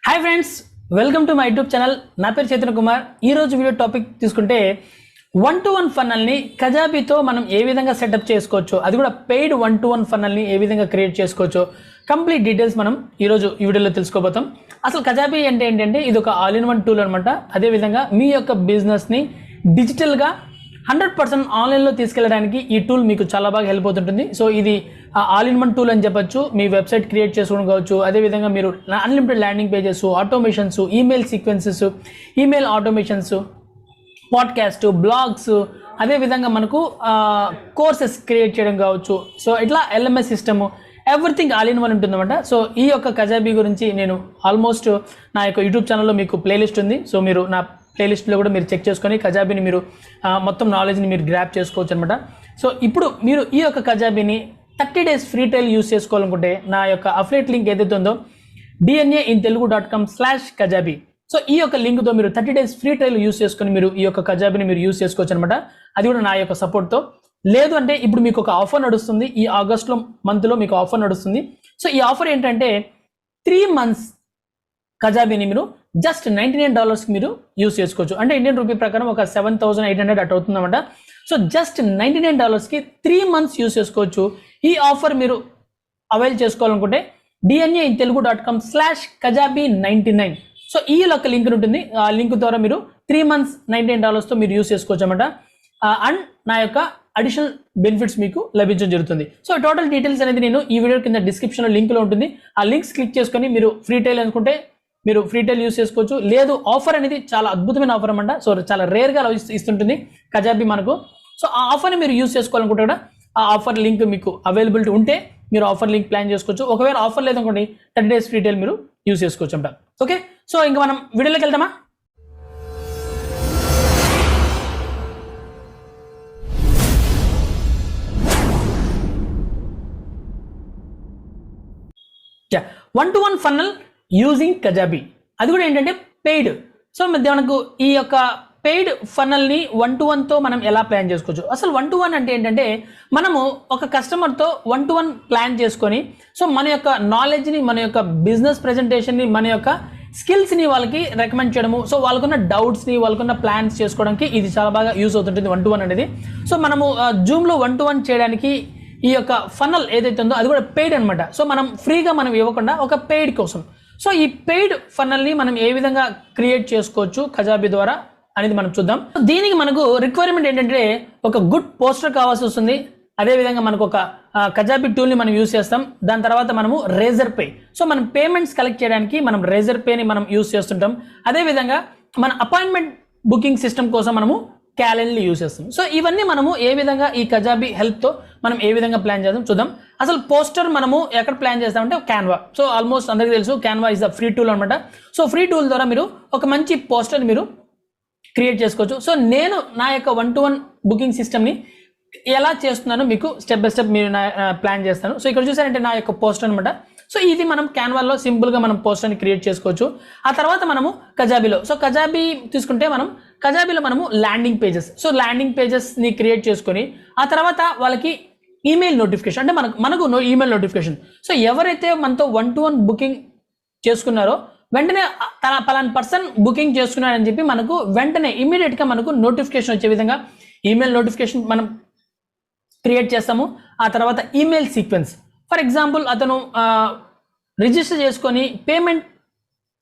Hi friends, welcome to my YouTube channel. నా పేరు చైతన్య కుమార్. ఈరోజు వీడియో టాపిక్ తీసుకుంటే 1-to-1 ఫన్నల్ని కజాబీతో మనం ఏ విధంగా సెటప్ చేసుకోవచ్చు, అది కూడా పెయిడ్ 1-to-1 ఫన్నల్ని ఏ విధంగా క్రియేట్ చేసుకోవచ్చు, కంప్లీట్ డీటెయిల్స్ మనం ఈరోజు ఈ వీడియోలో తెలుసుకోబోతాం. అసలు కజాబీ అంటే ఏంటంటే ఇది ఒక ఆల్ ఇన్ వన్ టూల్ అనమాట. అదేవిధంగా మీ యొక్క బిజినెస్ని డిజిటల్గా 100% ఆన్లైన్లో తీసుకెళ్ళడానికి ఈ టూల్ మీకు చాలా బాగా హెల్ప్ అవుతుంటుంది. సో ఇది ఆల్ ఇన్ వన్ టూల్ అని చెప్పొచ్చు. మీ వెబ్సైట్ క్రియేట్ చేసుకోవడం కావచ్చు, అదేవిధంగా మీరు unlimited landing pages, automations, email sequences, email automations, podcast, blogs, అదేవిధంగా మనకు కోర్సెస్ క్రియేట్ చేయడం కావచ్చు. సో ఇట్లా LMS system everything all in one ఉంటుందన్నమాట. సో ఈ యొక్క కజాబీ గురించి నేను ఆల్మోస్ట్ నా యొక్క యూట్యూబ్ ఛానల్లో మీకు ప్లేలిస్ట్ ఉంది. సో మీరు నా ప్లేలిస్ట్లో కూడా మీరు చెక్ చేసుకొని కజాబీని మీరు మొత్తం నాలెడ్జ్ని మీరు గ్రాప్ చేసుకోవచ్చు అనమాట. సో ఇప్పుడు మీరు ఈ యొక్క కజాబీని 30 days ఫ్రీ ట్రయల్ యూస్ చేసుకోవాలనుకుంటే నా యొక్క అఫిలియేట్ లింక్ ఏదైతే ఉందో dnaintelugu.com/kajabi. సో ఈ యొక్క లింక్తో మీరు 30 days ఫ్రీ ట్రయల్ యూస్ చేసుకొని మీరు ఈ యొక్క కజాబీని మీరు యూస్ చేసుకోవచ్చు అనమాట. అది కూడా నా యొక్క సపోర్ట్తో. లేదు అంటే ఇప్పుడు మీకు ఒక ఆఫర్ నడుస్తుంది, ఈ ఆగస్ట్లో మంత్లో మీకు ఆఫర్ నడుస్తుంది. సో ఈ ఆఫర్ ఏంటంటే 3 months కజాబీని మీరు జస్ట్ $99 మీరు యూస్ చేసుకోవచ్చు. అంటే ఇండియన్ రూపీ ప్రకారం ఒక 7,800 అట్ అవుతుందన్నమాట. సో జస్ట్ $99కి 3 months యూస్ చేసుకోవచ్చు. ఈ ఆఫర్ మీరు అవైల్ చేసుకోవాలనుకుంటే dnaintelugu.com/kajabi99. సో ఈ యొక్క లింక్ ఉంటుంది. ఆ లింక్ ద్వారా మీరు 3 months $99తో మీరు యూస్ చేసుకోవచ్చు అనమాట. అండ్ నా యొక్క అడిషనల్ బెనిఫిట్స్ మీకు లభించడం జరుగుతుంది. సో టోటల్ డీటెయిల్స్ అనేది నేను ఈ వీడియో కింద డిస్క్రిప్షన్లో లింక్లో ఉంటుంది. ఆ లింక్స్ క్లిక్ చేసుకొని మీరు ఫ్రీ ట్రయల్ అనుకుంటే మీరు ఫ్రీ ట్రయల్ యూస్ చేసుకోవచ్చు. లేదు, ఆఫర్ అనేది చాలా అద్భుతమైన ఆఫర్ అనమాట. సో చాలా రేర్గా ఇస్తుంటుంది కజాబీ మనకు. సో ఆ ఆఫర్ని మీరు యూస్ చేసుకోవాలనుకుంటే కూడా ఆ ఆఫర్ లింక్ మీకు అవైలబిలిటీ ఉంటే మీరు ఆఫర్ లింక్ ప్లాన్ చేసుకోవచ్చు. ఒకవేళ ఆఫర్ లేదనుకోండి 30 days ఫ్రీ ట్రయల్ మీరు యూస్ చేసుకోవచ్చు అంట. ఓకే, సో ఇంకా మనం వీడియోలోకి వెళ్తామా? వన్-టు-వన్ ఫన్నల్ యూజింగ్ కజాబీ, అది కూడా ఏంటంటే పెయిడ్. సో మనకు ఈ యొక్క పెయిడ్ ఫన్నల్ని 1-to-1తో మనం ఎలా ప్లాన్ చేసుకోవచ్చు. అసలు 1-to-1 అంటే ఏంటంటే మనము ఒక కస్టమర్తో 1-to-1 ప్లాన్ చేసుకొని సో మన యొక్క నాలెడ్జ్ని, మన యొక్క బిజినెస్ ప్రెజెంటేషన్ని, మన యొక్క స్కిల్స్ని వాళ్ళకి రికమెండ్ చేయడము, సో వాళ్ళకున్న డౌట్స్ని, వాళ్ళకున్న ప్లాన్స్ చేసుకోవడానికి ఇది చాలా బాగా యూజ్ అవుతుంటుంది 1-to-1 అనేది. సో మనము జూమ్లో 1-to-1 చేయడానికి ఈ యొక్క ఫన్నల్ ఏదైతే ఉందో అది కూడా పెయిడ్ అనమాట. సో మనం ఫ్రీగా మనం ఇవ్వకుండా ఒక పెయిడ్ కోసం. సో ఈ పెయిడ్ ఫన్నల్ని మనం ఏ విధంగా క్రియేట్ చేసుకోవచ్చు కజాబీ ద్వారా అనేది మనం చూద్దాం. దీనికి మనకు రిక్వైర్మెంట్ ఏంటంటే ఒక గుడ్ పోస్టర్ కావాల్సి వస్తుంది. అదేవిధంగా మనకు ఒక కజాబీ టూల్ని మనం యూస్ చేస్తాం. దాని తర్వాత మనము రేజర్ పే, సో మనం పేమెంట్స్ కలెక్ట్ చేయడానికి మనం రేజర్ పేని మనం యూస్ చేస్తుంటాం. అదేవిధంగా మన అపాయింట్మెంట్ బుకింగ్ సిస్టమ్ కోసం మనము క్యాలెండర్ని యూస్ చేస్తాం. సో ఇవన్నీ మనము ఏ విధంగా ఈ కజాబీ హెల్ప్తో మనం ఏ విధంగా ప్లాన్ చేద్దాం చూద్దాం. అసలు పోస్టర్ మనము ఎక్కడ ప్లాన్ చేస్తామంటే క్యాన్వా. సో ఆల్మోస్ట్ అందరికీ తెలుసు Canva is the free tool అనమాట. సో ఫ్రీ టూల్ ద్వారా మీరు ఒక మంచి పోస్టర్ని మీరు క్రియేట్ చేసుకోవచ్చు. సో నేను నా యొక్క 1-to-1 బుకింగ్ సిస్టమ్ని ఎలా చేస్తున్నానో మీకు స్టెప్ బై స్టెప్ మీరు ప్లాన్ చేస్తాను. సో ఇక్కడ చూసారంటే నా యొక్క పోస్టర్ అనమాట. సో ఇది మనం క్యాన్వాలో సింపుల్గా మనం పోస్టర్ని క్రియేట్ చేసుకోవచ్చు. ఆ తర్వాత మనము కజాబీలో, సో కజాబీ తీసుకుంటే మనం కజాబీలో మనము ల్యాండింగ్ పేజెస్, సో ల్యాండింగ్ పేజెస్ని క్రియేట్ చేసుకొని ఆ తర్వాత వాళ్ళకి ఈమెయిల్ నోటిఫికేషన్, అంటే మనకు ఈమెయిల్ నోటిఫికేషన్. సో ఎవరైతే మనతో 1-to-1 బుకింగ్ చేసుకున్నారో వెంటనే పలానా పర్సన్ బుకింగ్ చేసుకున్నారని చెప్పి మనకు వెంటనే ఇమీడియట్గా మనకు నోటిఫికేషన్ వచ్చే విధంగా ఈమెయిల్ నోటిఫికేషన్ మనం క్రియేట్ చేస్తాము. ఆ తర్వాత ఈమెయిల్ సీక్వెన్స్, ఫర్ ఎగ్జాంపుల్ అతను రిజిస్టర్ చేసుకొని పేమెంట్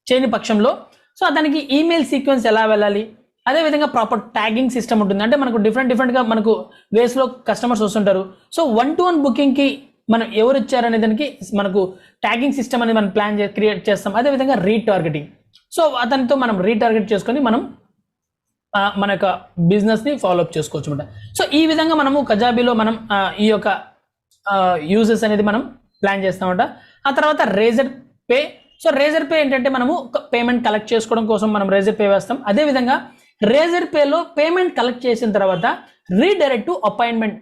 చేయని పక్షంలో సో అతనికి ఈమెయిల్ సీక్వెన్స్ ఎలా వెళ్ళాలి, అదేవిధంగా ప్రాపర్ ట్యాగింగ్ సిస్టమ్ ఉంటుంది. అంటే మనకు డిఫరెంట్గా మనకు వేస్లో కస్టమర్స్ వస్తుంటారు. సో 1-to-1 బుకింగ్కి మనం ఎవరు ఇచ్చారనే దానికి మనకు ట్యాగింగ్ సిస్టమ్ అనేది మనం ప్లాన్ క్రియేట్ చేస్తాం. అదేవిధంగా రీటార్గెటింగ్, సో అతనితో మనం రీటార్గెట్ చేసుకొని మనం మన యొక్క బిజినెస్ని ఫాలోఅప్ చేసుకోవచ్చు అనమాట. సో ఈ విధంగా మనము కజాబీలో మనం ఈ యొక్క యూజెస్ అనేది మనం ప్లాన్ చేస్తామన్నమాట. ఆ తర్వాత Razorpay, so Razorpay ఏంటంటే మనము పేమెంట్ కలెక్ట్ చేసుకోవడం కోసం మనం రేజర్ పే వేస్తాం. అదేవిధంగా రేజర్ పేలో పేమెంట్ కలెక్ట్ చేసిన తర్వాత redirect to appointment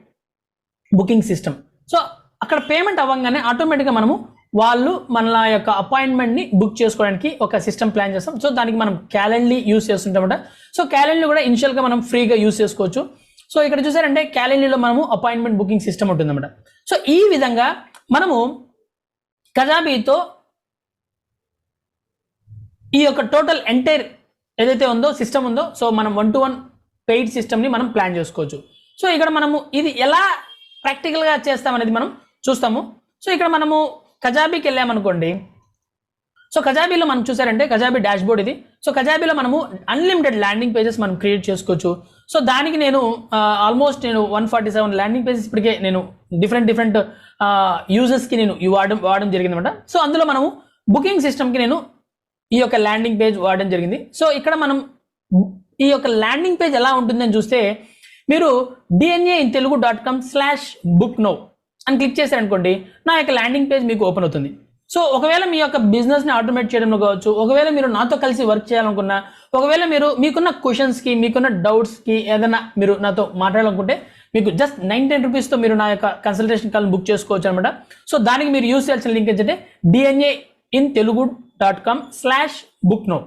booking system. So అక్కడ పేమెంట్ అవ్వగానే ఆటోమేటిక్గా మనము వాళ్ళు మన యొక్క అపాయింట్మెంట్ని బుక్ చేసుకోవడానికి ఒక సిస్టమ్ ప్లాన్ చేస్తాం. సో దానికి మనం క్యాలెండర్ని యూస్ చేస్తుంటామన్నమాట. సో క్యాలెండర్ కూడా ఇనిషియల్గా మనం ఫ్రీగా యూస్ చేసుకోవచ్చు. సో ఇక్కడ చూసారంటే క్యాలెండర్లో మనము అపాయింట్మెంట్ బుకింగ్ సిస్టమ్ ఉంటుందన్నమాట. సో ఈ విధంగా మనము కజాబీతో ఈ యొక్క టోటల్ ఎంటైర్ ఏదైతే ఉందో సిస్టమ్ ఉందో, సో మనం 1-to-1 పెయిడ్ సిస్టమ్ని మనం ప్లాన్ చేసుకోవచ్చు. సో ఇక్కడ మనము ఇది ఎలా ప్రాక్టికల్గా చేస్తామనేది మనం చూస్తాము. సో ఇక్కడ మనము కజాబీకి వెళ్ళామనుకోండి. సో కజాబీలో మనం చూసారంటే కజాబీ డాష్ బోర్డ్ ఇది. సో కజాబీలో మనము అన్లిమిటెడ్ ల్యాండింగ్ పేజెస్ మనం క్రియేట్ చేసుకోవచ్చు. సో దానికి నేను ఆల్మోస్ట్ 147 ల్యాండింగ్ పేజెస్ ఇప్పటికే నేను డిఫరెంట్ యూజర్స్కి నేను వాడడం జరిగింది అనమాట. సో అందులో మనము బుకింగ్ సిస్టమ్కి నేను ఈ యొక్క ల్యాండింగ్ పేజ్ వాడడం జరిగింది. సో ఇక్కడ మనం ఈ యొక్క ల్యాండింగ్ పేజ్ ఎలా ఉంటుందని చూస్తే, మీరు dnaintelugu.com/booknow అని క్లిక్ చేశారనుకోండి, నా యొక్క ల్యాండింగ్ పేజ్ మీకు ఓపెన్ అవుతుంది. సో ఒకవేళ మీ యొక్క బిజినెస్ని ఆటోమేట్ చేయడంలో కావచ్చు, ఒకవేళ మీరు నాతో కలిసి వర్క్ చేయాలనుకున్నా, ఒకవేళ మీకున్న క్వశ్చన్స్కి, మీకున్న డౌట్స్కి ఏదైనా మీరు నాతో మాట్లాడాలనుకుంటే, మీకు జస్ట్ 99 రూపీస్తో మీరు నా యొక్క కన్సల్టేషన్ కాల్ని బుక్ చేసుకోవచ్చు అనమాట. సో దానికి మీరు యూజ్ చేయాల్సిన లింక్ ఏంటంటే dnaintelugu.com/booknow.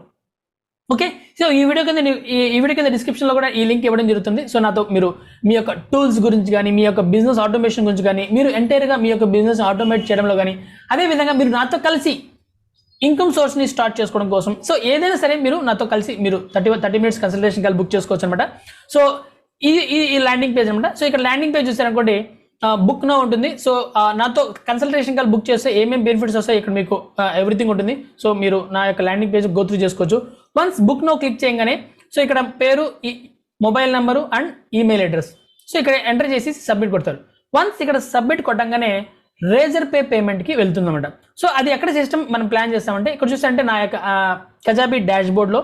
ఓకే. సో ఈ వీడియో కింద డిస్క్రిప్షన్లో కూడా ఈ లింక్ ఇవ్వడం జరుగుతుంది. సో నాతో మీరు మీ యొక్క టూల్స్ గురించి కానీ, మీ యొక్క బిజినెస్ ఆటోమేషన్ గురించి కానీ, మీరు ఎంటైర్గా మీ యొక్క బిజినెస్ ఆటోమేట్ చేయడంలో కానీ, అదేవిధంగా మీరు నాతో కలిసి ఇన్కమ్ సోర్స్ని స్టార్ట్ చేసుకోవడం కోసం, సో ఏదైనా సరే మీరు నాతో కలిసి మీరు 30 మినిట్స్ కన్సల్టేషన్ కాల్ బుక్ చేసుకోవచ్చు అనమాట. సో ఈ ల్యాండింగ్ పేజ్ అనమాట. సో ఇక్కడ ల్యాండింగ్ పేజ్ చూసారనుకోండి, బుక్ నో ఉంటుంది. సో నాతో కన్సల్టేషన్ కాల్ బుక్ చేస్తే ఏమేమి బెనిఫిట్స్ వస్తాయి ఇక్కడ మీకు ఎవ్రీథింగ్ ఉంటుంది. సో మీరు నా యొక్క ల్యాండింగ్ పేజ్ గో త్రూ చేసుకోవచ్చు. వన్స్ బుక్ నో క్లిక్ చేయగానే, సో ఇక్కడ పేరు, mobile number and email address, so ఇక్కడ ఎంటర్ చేసి సబ్మిట్ కొడతారు. వన్స్ ఇక్కడ సబ్మిట్ కొట్టంగానే రేజర్ పే పేమెంట్కి వెళ్తుంది అనమాట. సో అది ఎక్కడ సిస్టమ్ మనం ప్లాన్ చేస్తామంటే, ఇక్కడ చూస్తే నా యొక్క కజాబీ డాష్ బోర్డ్లో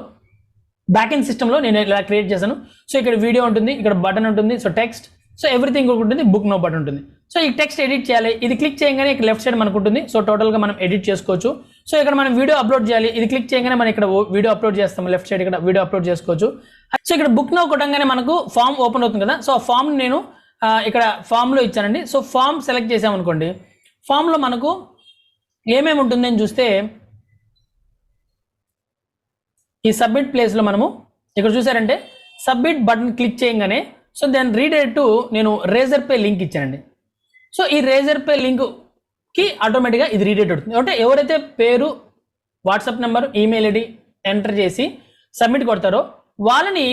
బ్యాక్ ఎండ్ సిస్టంలో నేను ఇలా క్రియేట్ చేశాను. సో ఇక్కడ వీడియో ఉంటుంది, ఇక్కడ బటన్ ఉంటుంది, సో టెక్స్ట్, సో ఎవ్రీథింగ్ ఉంటుంది, బుక్ నో బటన్ ఉంటుంది. సో ఈ టెక్స్ట్ ఎడిట్ చేయాలి, ఇది క్లిక్ చేయగానే ఇక్కడ లెఫ్ట్ సైడ్ మనకు ఉంటుంది. సో టోటల్గా మనం ఎడిట్ చేసుకోవచ్చు. సో ఇక్కడ మనం వీడియో అప్లోడ్ చేయాలి, ఇది క్లిక్ చేయగానే మనం ఇక్కడ వీడియో అప్లోడ్ చేస్తాము, లెఫ్ట్ సైడ్ ఇక్కడ వీడియో అప్లోడ్ చేసుకోవచ్చు. సో ఇక్కడ బుక్ నో కొట్టంగానే మనకు ఫామ్ ఓపెన్ అవుతుంది కదా. సో ఆ ఫామ్ నేను ఇక్కడ ఫామ్లో ఇచ్చానండి. సో ఫామ్ సెలెక్ట్ చేసామనుకోండి, ఫామ్లో మనకు ఏమేమి ఉంటుందని చూస్తే, ఈ సబ్మిట్ ప్లేస్లో మనము ఇక్కడ చూసారంటే సబ్మిట్ బటన్ క్లిక్ చేయగానే, సో దాన్ని రీడైరెక్ట్ నేను రేజర్ పే లింక్ ఇచ్చానండి. సో ఈ రేజర్ పే లింక్కి ఆటోమేటిక్గా ఇది రీడైరెక్ట్ అవుతుంది. అంటే ఎవరైతే పేరు, WhatsApp number, email ID enter చేసి సబ్మిట్ కొడతారో వాళ్ళని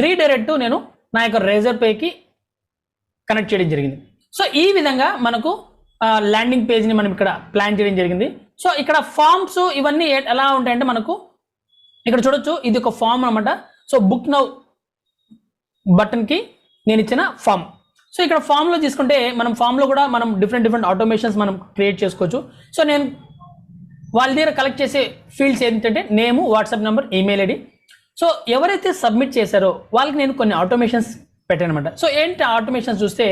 రీడైరెక్ట్ నేను నా యొక్క రేజర్ పేకి కనెక్ట్ చేయడం జరిగింది. సో ఈ విధంగా మనకు ల్యాండింగ్ పేజ్ని మనం ఇక్కడ ప్లాన్ చేయడం జరిగింది. సో ఇక్కడ ఫామ్స్ ఇవన్నీ ఎలా ఉంటాయంటే, మనకు ఇక్కడ చూడొచ్చు, ఇది ఒక ఫామ్ అనమాట. సో బుక్ నౌ బటన్కి నేను ఇచ్చిన ఫామ్. సో ఇక్కడ ఫామ్లో తీసుకుంటే, మనం ఫామ్లో కూడా మనం డిఫరెంట్ ఆటోమేషన్స్ మనం క్రియేట్ చేసుకోవచ్చు. సో నేను వాళ్ళ దగ్గర కలెక్ట్ చేసే ఫీల్డ్స్ ఏంటంటే name, WhatsApp number, email ID. So ఎవరైతే సబ్మిట్ చేశారో వాళ్ళకి నేను కొన్ని ఆటోమేషన్స్ పెట్టాను అనమాట. సో ఏంటి ఆటోమేషన్స్ చూస్తే,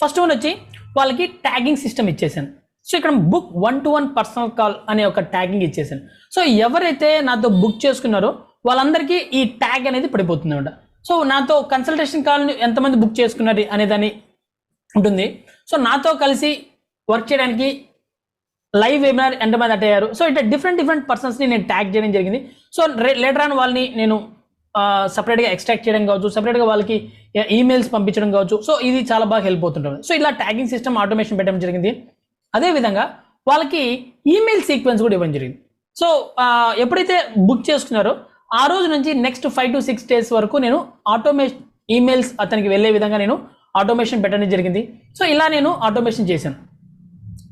ఫస్ట్ వన్ వచ్చి వాళ్ళకి ట్యాగింగ్ సిస్టమ్ ఇచ్చేసాను. సో ఇక్కడ బుక్ 1-to-1 పర్సనల్ కాల్ అనే ఒక ట్యాగింగ్ ఇచ్చేసాను. సో ఎవరైతే నాతో బుక్ చేసుకున్నారో వాళ్ళందరికీ ఈ ట్యాగ్ అనేది పడిపోతుంది అనమాట. సో నాతో కన్సల్టేషన్ కాల్ని ఎంతమంది బుక్ చేసుకున్నారు అనేదాన్ని ఉంటుంది. సో నాతో కలిసి వర్క్ చేయడానికి లైవ్ వెబినార్ ఎంతమంది అటెండ్ అయ్యారు. సో ఇట్లా డిఫరెంట్ పర్సన్స్ని నేను ట్యాగ్ చేయడం జరిగింది. సో లేటర్ ఆన్ వాళ్ళని నేను సపరేట్గా ఎక్స్ట్రాక్ట్ చేయడం కావచ్చు, సపరేట్గా వాళ్ళకి ఈమెయిల్స్ పంపించడం కావచ్చు. సో ఇది చాలా బాగా హెల్ప్ అవుతుంటుంది. సో ఇలా ట్యాగింగ్ సిస్టమ్ ఆటోమేషన్ పెట్టడం జరిగింది. అదేవిధంగా వాళ్ళకి ఈమెయిల్ సీక్వెన్స్ కూడా ఇవ్వడం జరిగింది. సో ఎప్పుడైతే బుక్ చేసుకున్నారో ఆ రోజు నుంచి నెక్స్ట్ 5 to 6 days వరకు నేను ఆటోమేషన్ ఈమెయిల్స్ అతనికి వెళ్ళే విధంగా నేను ఆటోమేషన్ పెట్టడం జరిగింది. సో ఇలా నేను ఆటోమేషన్ చేశాను.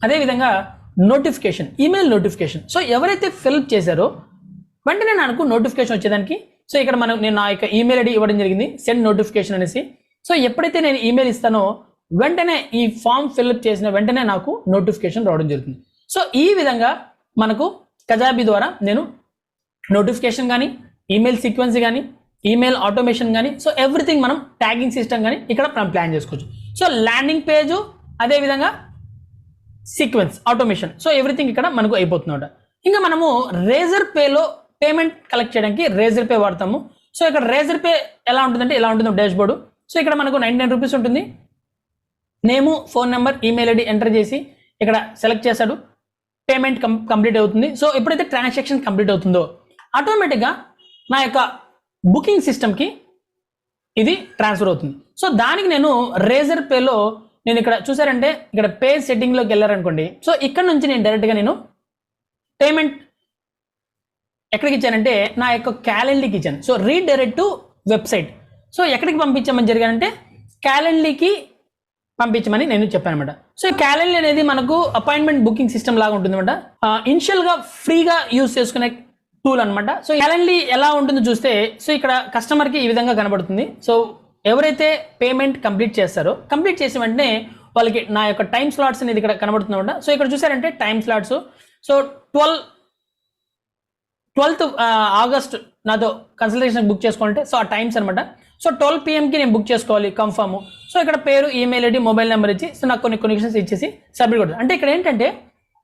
అదేవిధంగా నోటిఫికేషన్, ఈమెయిల్ నోటిఫికేషన్. సో ఎవరైతే ఫిల్అప్ చేశారో వెంటనే నాకు నోటిఫికేషన్ వచ్చేదానికి, సో ఇక్కడ నేను నా యొక్క ఈమెయిల్ ఐడి ఇవ్వడం జరిగింది, సెండ్ నోటిఫికేషన్ అనేసి. సో ఎప్పుడైతే నేను ఈమెయిల్ ఇస్తానో వెంటనే ఈ ఫామ్ ఫిల్అప్ చేసిన వెంటనే నాకు నోటిఫికేషన్ రావడం జరుగుతుంది. సో ఈ విధంగా మనకు కజాబీ ద్వారా నేను నోటిఫికేషన్ కానీ, ఈమెయిల్ సీక్వెన్స్ కానీ, ఈమెయిల్ ఆటోమేషన్ కానీ, సో ఎవ్రీథింగ్ మనం ట్యాగింగ్ సిస్టమ్ కానీ ఇక్కడ మనం ప్లాన్ చేసుకోవచ్చు. సో ల్యాండింగ్ పేజు, అదేవిధంగా సీక్వెన్స్, ఆటోమేషన్, సో ఎవ్రీథింగ్ ఇక్కడ మనకు అయిపోతుందన్నమాట. ఇంకా మనము రేజర్ పేలో పేమెంట్ కలెక్ట్ చేయడానికి రేజర్ పే వాడతాము. సో ఇక్కడ రేజర్ పే ఎలా ఉంటుందంటే ఇలా ఉంటుంది డాష్ బోర్డు. సో ఇక్కడ మనకు 99 రూపీస్ ఉంటుంది. Name, phone number, email ID enter చేసి ఇక్కడ సెలెక్ట్ చేశాడు, పేమెంట్ కంప్లీట్ అవుతుంది. సో ఎప్పుడైతే ట్రాన్సాక్షన్ కంప్లీట్ అవుతుందో ఆటోమేటిక్గా నా యొక్క బుకింగ్ సిస్టమ్కి ఇది ట్రాన్స్ఫర్ అవుతుంది. సో దానికి నేను రేజర్ పేలో నేను ఇక్కడ చూసారంటే ఇక్కడ పే సెట్టింగ్లోకి వెళ్ళారనుకోండి. సో ఇక్కడ నుంచి నేను డైరెక్ట్గా నేను పేమెంట్ ఎక్కడికి ఇచ్చానంటే నా యొక్క క్యాలెండర్కి ఇచ్చాను. So redirect to website. So ఎక్కడికి పంపించమని జరిగానంటే క్యాలెండర్కి పంపించమని నేను చెప్పాను అనమాట. సో క్యాలెండర్ అనేది మనకు అపాయింట్మెంట్ బుకింగ్ సిస్టమ్ లాగా ఉంటుంది అనమాట. ఇనిషియల్గా ఫ్రీగా యూజ్ చేసుకునే టూల్ అనమాట. సో క్యాలెండర్ ఎలా ఉంటుందో చూస్తే, సో ఇక్కడ కస్టమర్కి ఈ విధంగా కనబడుతుంది. సో ఎవరైతే పేమెంట్ కంప్లీట్ చేస్తారో, కంప్లీట్ చేసిన వెంటనే వాళ్ళకి నా యొక్క టైం స్లాట్స్ అనేది ఇక్కడ కనబడుతుంది అనమాట. సో ఇక్కడ చూసారంటే time slots. So 12th August నాతో కన్సల్టేషన్ బుక్ చేసుకోవాలంటే సో ఆ టైమ్స్ అనమాట. సో 12 PM నేను బుక్ చేసుకోవాలి కన్ఫర్మ్. సో ఇక్కడ పేరు, ఈమెయిల్ ఐడి, మొబైల్ నెంబర్ ఇచ్చి సో నాకు కొన్ని కనెక్షన్స్ ఇచ్చేసి సబ్మిట్ కొట్టారు. అంటే ఇక్కడ ఏంటంటే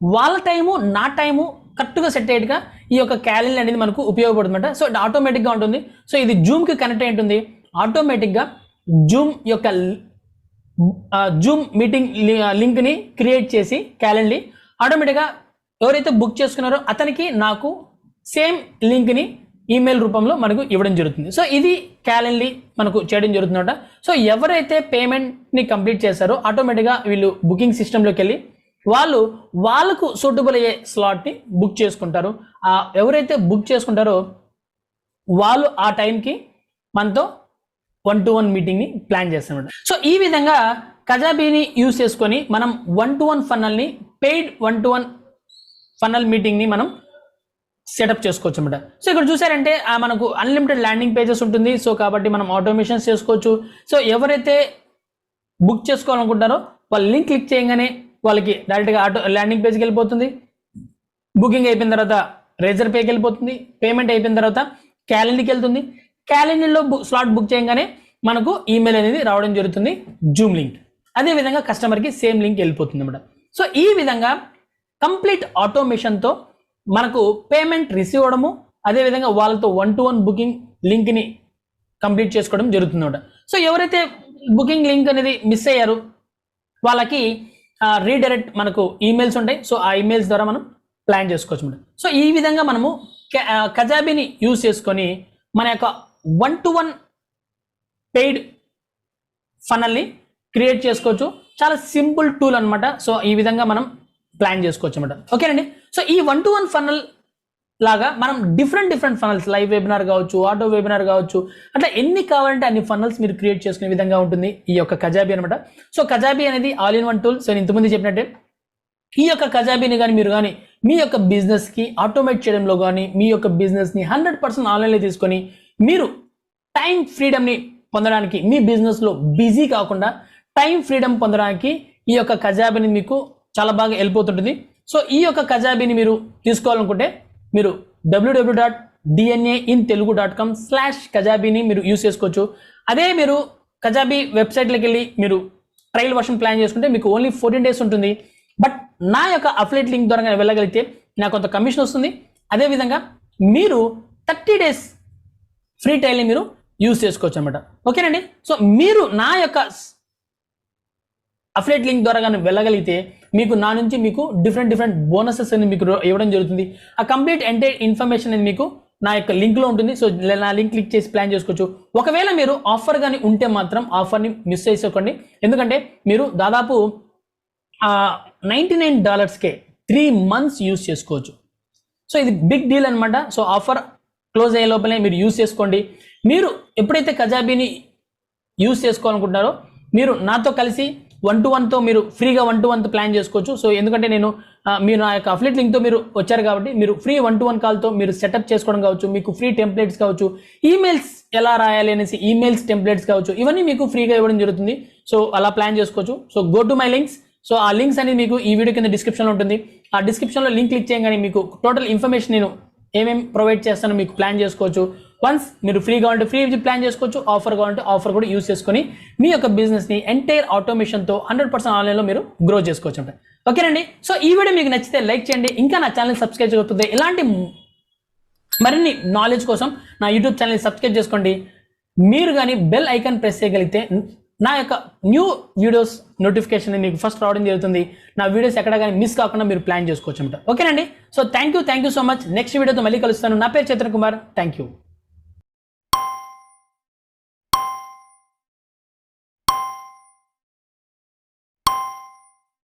వాళ్ళ టైము నా టైము కరెక్ట్గా సెట్ అయ్యేట్టుగా ఈ యొక్క క్యాలెండర్ అనేది మనకు ఉపయోగపడుతుందన్నమాట. సో ఆటోమేటిక్గా ఉంటుంది. సో ఇది జూమ్కి కనెక్ట్ అయి ఉంటుంది. ఆటోమేటిక్గా జూమ్ యొక్క జూమ్ మీటింగ్ లింక్ని క్రియేట్ చేసి క్యాలెండర్ ఆటోమేటిక్గా ఎవరైతే బుక్ చేసుకున్నారో అతనికి నాకు సేమ్ లింక్ని ఈమెయిల్ రూపంలో మనకు ఇవ్వడం జరుగుతుంది. సో ఇది క్యాలెండర్ మనకు చేయడం జరుగుతుందన్నమాట. సో ఎవరైతే పేమెంట్ని కంప్లీట్ చేస్తారో ఆటోమేటిక్గా వీళ్ళు బుకింగ్ సిస్టంలోకి వెళ్ళి వాళ్ళకు సూటబుల్ అయ్యే స్లాట్ని బుక్ చేసుకుంటారు. ఎవరైతే బుక్ చేసుకుంటారో వాళ్ళు ఆ టైంకి మనతో 1-to-1 మీటింగ్ని ప్లాన్ చేస్తామన్నమాట. సో ఈ విధంగా కజాబీని యూజ్ చేసుకొని మనం 1-to-1 ఫన్నల్ని, పెయిడ్ 1-to-1 ఫన్నల్ మీటింగ్ని మనం సెటప్ చేసుకోవచ్చు అన్నమాట. సో ఇక్కడ చూసారంటే మనకు అన్లిమిటెడ్ ల్యాండింగ్ పేజెస్ ఉంటుంది. సో కాబట్టి మనం ఆటోమేషన్స్ చేసుకోవచ్చు. సో ఎవరైతే బుక్ చేసుకోవాలనుకుంటారో వాళ్ళు లింక్ క్లిక్ చేయగానే వాళ్ళకి డైరెక్ట్గా ల్యాండింగ్ పేజ్కి వెళ్ళిపోతుంది. బుకింగ్ అయిపోయిన తర్వాత రేజర్ పేకి వెళ్ళిపోతుంది. పేమెంట్ అయిపోయిన తర్వాత క్యాలెండర్కి వెళ్తుంది. క్యాలెండర్లో స్లాట్ బుక్ చేయగానే మనకు ఈమెయిల్ అనేది రావడం జరుగుతుంది, జూమ్ లింక్. అదేవిధంగా కస్టమర్కి సేమ్ లింక్ వెళ్ళిపోతుంది అన్నమాట. సో ఈ విధంగా కంప్లీట్ ఆటోమేషన్తో మనకు పేమెంట్ రిసీవ్ అవ్వడము, అదేవిధంగా వాళ్ళతో 1-to-1 బుకింగ్ లింక్ని కంప్లీట్ చేసుకోవడం జరుగుతుంది అన్నమాట. సో ఎవరైతే బుకింగ్ లింక్ అనేది మిస్ అయ్యారో వాళ్ళకి రీడైరెక్ట్ మనకు ఈమెయిల్స్ ఉంటాయి. సో ఆ ఈమెయిల్స్ ద్వారా మనం ప్లాన్ చేసుకోవచ్చు అన్నమాట. సో ఈ విధంగా మనము కజాబీని యూజ్ చేసుకొని మన యొక్క 1-to-1 పెయిడ్ ఫనల్ని క్రియేట్ చేసుకోవచ్చు. చాలా సింపుల్ టూల్ అనమాట. సో ఈ విధంగా మనం ప్లాన్ చేసుకోవచ్చు అన్నమాట. ఓకేనండి. సో ఈ 1-to-1 ఫనల్ లాగా మనం డిఫరెంట్ ఫనల్స్, లైవ్ వెబినార్ కావచ్చు, ఆటో వెబినార్ కావచ్చు, అట్లా ఎన్ని కావాలంటే అన్ని ఫనల్స్ మీరు క్రియేట్ చేసుకునే విధంగా ఉంటుంది ఈ యొక్క కజాబీ అనమాట. సో కజాబీ అనేది all in one tool. So నేను ఇంతకుముందు చెప్పినట్టే ఈ యొక్క కజాబీని కానీ మీరు కానీ మీ యొక్క బిజినెస్కి ఆటోమేట్ చేయడంలో కానీ మీ యొక్క బిజినెస్ని 100% ఆన్లైన్లో తీసుకొని మీరు టైం ఫ్రీడమ్ని పొందడానికి, మీ బిజినెస్లో బిజీ కాకుండా టైం ఫ్రీడమ్ పొందడానికి ఈ యొక్క కజాబీని మీకు చాలా బాగా వెళ్ళిపోతుంటుంది. సో ఈ యొక్క కజాబీని మీరు తీసుకోవాలనుకుంటే మీరు www.dnaintelugu.com/కజాబీని మీరు యూస్ చేసుకోవచ్చు. అదే మీరు కజాబీ వెబ్సైట్లోకి వెళ్ళి మీరు ట్రయల్ వర్షన్ ప్లాన్ చేసుకుంటే మీకు ఓన్లీ 14 days ఉంటుంది. బట్ నా యొక్క అఫిలియేట్ లింక్ ద్వారా వెళ్ళగలిగితే నాకు కొంత కమిషన్ వస్తుంది. అదేవిధంగా మీరు 30 days ఫ్రీ ట్రయల్ని మీరు యూజ్ చేసుకోవచ్చు అనమాట. ఓకేనండి. సో మీరు నా యొక్క అఫిలియేట్ లింక్ ద్వారా కానీ వెళ్ళగలిగితే మీకు నా నుంచి మీకు డిఫరెంట్ బోనసెస్ అనేది మీకు ఇవ్వడం జరుగుతుంది. ఆ కంప్లీట్ ఎంటైర్ ఇన్ఫర్మేషన్ అనేది మీకు నా యొక్క లింక్లో ఉంటుంది. సో నా లింక్ క్లిక్ చేసి ప్లాన్ చేసుకోవచ్చు. ఒకవేళ మీరు ఆఫర్ కానీ ఉంటే మాత్రం ఆఫర్ని మిస్ చేసుకోండి. ఎందుకంటే మీరు దాదాపు $99కే 3 months యూజ్ చేసుకోవచ్చు. సో ఇది బిగ్ డీల్ అనమాట. సో ఆఫర్ క్లోజ్ అయ్యే లోపలే మీరు యూజ్ చేసుకోండి. మీరు ఎప్పుడైతే కజాబీని యూజ్ చేసుకోవాలనుకుంటున్నారో మీరు నాతో కలిసి 1-to-1తో మీరు ఫ్రీగా 1-to-1తో ప్లాన్ చేసుకోవచ్చు. సో ఎందుకంటే మీరు నా యొక్క అఫిలియేట్ లింక్తో మీరు వచ్చారు కాబట్టి మీరు ఫ్రీ 1-to-1 కాల్తో మీరు సెటప్ చేసుకోవడం కావచ్చు, మీకు ఫ్రీ టెంప్లెట్స్ కావచ్చు, ఈమెయిల్స్ ఎలా రాయాలి అనేసి ఈమెయిల్స్ టెంప్లెట్స్ కావచ్చు, ఇవన్నీ మీకు ఫ్రీగా ఇవ్వడం జరుగుతుంది. సో అలా ప్లాన్ చేసుకోవచ్చు. So go to my links. So ఆ లింక్స్ అనేది మీకు ఈ వీడియో కింద డిస్క్రిప్షన్లో ఉంటుంది. ఆ డిస్క్రిప్షన్లో లింక్ క్లిక్ చేయగానే మీకు టోటల్ ఇన్ఫర్మేషన్ నేను ఏమేమి ప్రొవైడ్ చేస్తానో మీకు ప్లాన్ చేసుకోవచ్చు. వన్స్ మీరు ఫ్రీ కావాలంటే ఫ్రీ ప్లాన్ చేసుకోవచ్చు, ఆఫర్ కావాలంటే ఆఫర్ కూడా యూజ్ చేసుకొని మీ యొక్క బిజినెస్ని ఎంటైర్ ఆటోమేషన్తో 100% ఆన్లైన్లో మీరు గ్రో చేసుకోవచ్చు అంటే. ఓకేనండి. సో ఈ వీడియో మీకు నచ్చితే లైక్ చేయండి. ఇంకా నా ఛానల్ సబ్స్క్రైబ్ చేయకపోతే ఇలాంటి మరిన్ని నాలెడ్జ్ కోసం నా యూట్యూబ్ ఛానల్ సబ్స్క్రైబ్ చేసుకోండి. మీరు కానీ బెల్ ఐకాన్ ప్రెస్ చేయగలిగితే నా యొక్క న్యూ వీడియోస్ నోటిఫికేషన్ మీకు ఫస్ట్ రావడం జరుగుతుంది. నా వీడియోస్ ఎక్కడ కానీ మిస్ కాకుండా మీరు ప్లాన్ చేసుకోవచ్చు అనమాట. ఓకేనండి. So thank you so much. Next వీడియోతో మళ్ళీ కలుస్తాను. నా పేరు చైతన్య కుమార్. Thank you.